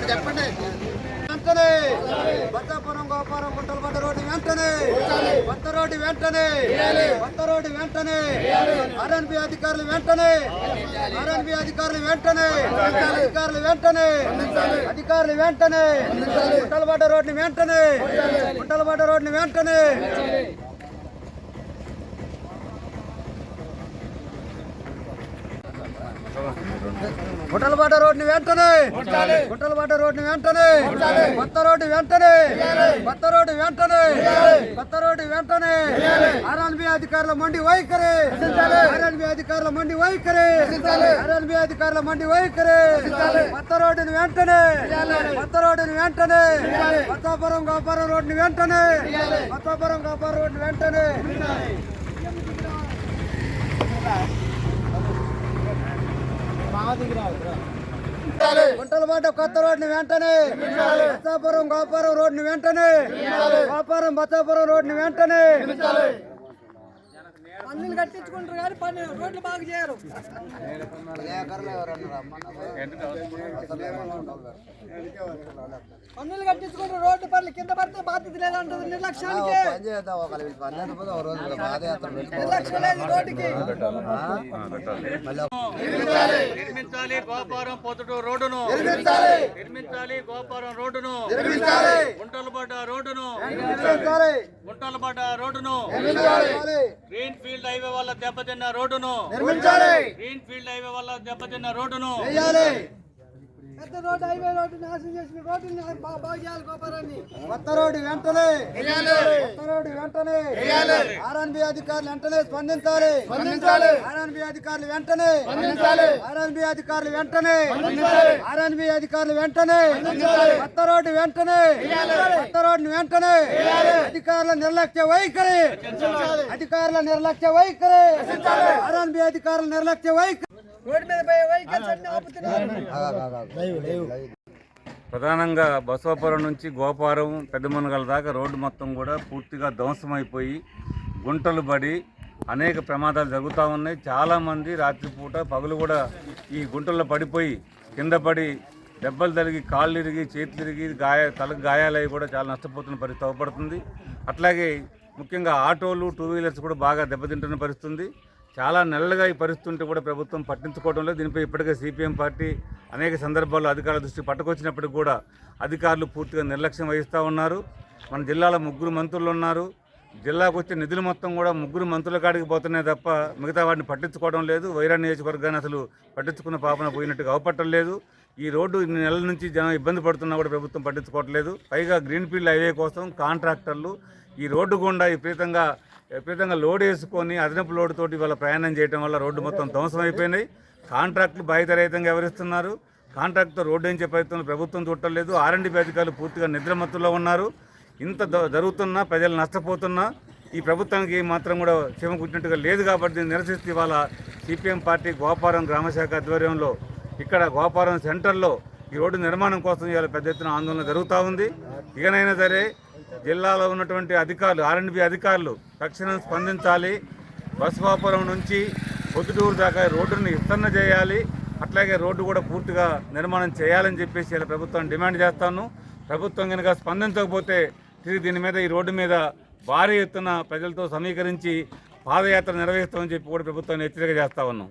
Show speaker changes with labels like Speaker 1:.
Speaker 1: చెప్పండి వెంటనే బచ్చాపురం గోపారం గుంటలపడ్డ రోడ్డు వెంటనే కొత్త రోడ్డు వెంటనే కొత్త రోడ్డు వెంటనే ఆర్ఎన్బి అధికారులు వెంటనే ఆర్ఎన్బి అధికారులు వెంటనే అధికారులు వెంటనే అధికారులు వెంటనే గుంటలపడ్డ రోడ్డు వెంటనే గుంటలపడ్డ రోడ్డు వెంటనే గుంటలపడ్డ రోడ్డు వెంటనే గుంటలపడ్డ రోడ్డు వెంటనే కొత్త రోడ్డు వెంటనే కొత్త రోడ్డు వెంటనే కొత్త రోడ్డు వెంటనే ఆర్ఎన్బి అధికారుల మండి వైఖరి ఆర్ఎన్బి అధికారుల మండి వైఖరి ఆర్ఎన్బి అధికారుల మండి వైఖరి కొత్త రోడ్డుని వెంటనే కొత్త రోడ్డుని వెంటనే కొత్తపురం గోపురం రోడ్డుని వెంటనే కొత్తపురం గోపురం రోడ్డు వెంటనే గుంటలపడ్డ కొత్త రోడ్డుని వెంటనే బచ్చాపురం గోపారం రోడ్డుని వెంటనే గోపారం బచ్చాపురం రోడ్డుని వెంటనే పన్నులు కట్టించుకుంటారు కానీ రోడ్లు బాగా చేయరు. పన్నులు కట్టించుకుంటారు, రోడ్డు పనులు కింద పడితే బాధ్యత లేదంటారు. నిర్లక్ష్యానికి నిర్లక్ష్యం లేదు రోడ్డుకి.
Speaker 2: నిర్మించాలి గోపారం పొద్దుటూరు రోడ్డును, నిర్మించాలి గోపారం రోడ్డును, గుంటలపడ్డ రోడ్డును, గుంటలపడ్డ రోడ్డును, గ్రీన్ ఫీల్డ్ హైవే వల్ల దెబ్బతిన్న రోడ్డును, గ్రీన్ ఫీల్డ్ హైవే వల్ల దెబ్బతిన్న రోడ్డును,
Speaker 1: పెద్ద రోడ్డు హైవే రోడ్డు నాశనం చేసిన రోడ్డుని బాగు చేయాలి. గోపారాన్ని కొత్త రోడ్డు వెంటనే కొత్త రోడ్డు వెంటనే ఆర్ఎన్బి అధికారులు వెంటనే స్పందించాలి. ఆర్ఎన్బి అధికారులు వెంటనే ఆర్ఎన్బి అధికారులు వెంటనే ఆర్ఎన్బి అధికారులు వెంటనే కొత్త రోడ్డు వెంటనే కొత్త రోడ్డుని వెంటనే అధికారుల నిర్లక్ష్య వైఖరి అధికారుల నిర్లక్ష్య వైఖరి ఆర్ఎన్బి అధికారుల నిర్లక్ష్య వైఖరి
Speaker 3: ప్రధానంగా బసవాపురం నుంచి గోపారం పెద్దమనగల దాకా రోడ్డు మొత్తం కూడా పూర్తిగా ధ్వంసమైపోయి గుంటలు పడి అనేక ప్రమాదాలు జరుగుతూ ఉన్నాయి. చాలామంది రాత్రిపూట పగులు కూడా ఈ గుంటల్లో పడిపోయి కింద పడి దెబ్బలు తగిలి కాళ్ళు ఇరిగి చేతులు ఇరిగి తలకు గాయాలయ్యి కూడా చాలా నష్టపోతున్న పరిస్థితి అవపడుతుంది. అట్లాగే ముఖ్యంగా ఆటోలు టూ వీలర్స్ కూడా బాగా దెబ్బతింటున్న పరిస్థితి. చాలా నెలలుగా ఈ పరిస్థితి ఉంటే కూడా ప్రభుత్వం పట్టించుకోవడం లేదు. దీనిపై ఇప్పటికే సిపిఎం పార్టీ అనేక సందర్భాల్లో అధికారుల దృష్టికి పట్టుకొచ్చినప్పటికీ కూడా అధికారులు పూర్తిగా నిర్లక్ష్యం వహిస్తూ ఉన్నారు. మన జిల్లాలో 3 మంత్రులు ఉన్నారు. జిల్లాకు వచ్చే నిధులు మొత్తం కూడా 3 మంత్రుల కాడికి పోతున్నాయి తప్ప మిగతా వాటిని పట్టించుకోవడం లేదు. వైరా నియోజకవర్గాన్ని అసలు పట్టించుకున్న పాపన పోయినట్టుగా అవపట్టం లేదు. ఈ రోడ్డు ఇన్ని నెలల నుంచి జనం ఇబ్బంది పడుతున్నా కూడా ప్రభుత్వం పట్టించుకోవట్లేదు. పైగా గ్రీన్ ఫీల్డ్ హైవే కోసం కాంట్రాక్టర్లు ఈ రోడ్డు గుండా విపరీతంగా లోడ్ వేసుకొని అదనపు లోడ్ తోటి వాళ్ళ ప్రయాణం చేయడం వల్ల రోడ్డు మొత్తం ధ్వంసం అయిపోయినాయి. కాంట్రాక్టులు బాధ్యతారహితంగా వ్యవహరిస్తున్నారు. కాంట్రాక్టుతో రోడ్డు వేయించే ప్రయత్నం ప్రభుత్వం చూడలేదు. ఆర్ఎండ్బి అధికారులు పూర్తిగా నిద్రమత్తులో ఉన్నారు. ఇంత జరుగుతున్నా ప్రజలు నష్టపోతున్నా ఈ ప్రభుత్వానికి మాత్రం కూడా క్షేమం కుట్టినట్టుగా లేదు. కాబట్టి దీన్ని నిరసిస్తూ ఇవాళ సిపిఎం పార్టీ గోపారం గ్రామశాఖ ఆధ్వర్యంలో ఇక్కడ గోపారం సెంటర్లో ఈ రోడ్డు నిర్మాణం కోసం ఇవాళ పెద్ద ఎత్తున ఆందోళన జరుగుతూ ఉంది. ఇకనైనా సరే జిల్లాలో ఉన్నటువంటి అధికారులు ఆర్ఎండ్బి అధికారులు తక్షణం స్పందించాలి. బసవాపురం నుంచి పొద్దుటూరు దాకా రోడ్డును విస్తరణ చేయాలి. అట్లాగే రోడ్డు కూడా పూర్తిగా నిర్మాణం చేయాలని చెప్పేసి ఇలా ప్రభుత్వం డిమాండ్ చేస్తాను. ప్రభుత్వం కనుక స్పందించకపోతే తిరిగి దీని మీద ఈ రోడ్డు మీద భారీ ఎత్తున ప్రజలతో సమీకరించి పాదయాత్ర నిర్వహిస్తామని చెప్పి కూడా ప్రభుత్వాన్ని హెచ్చరిక చేస్తా ఉన్నాం.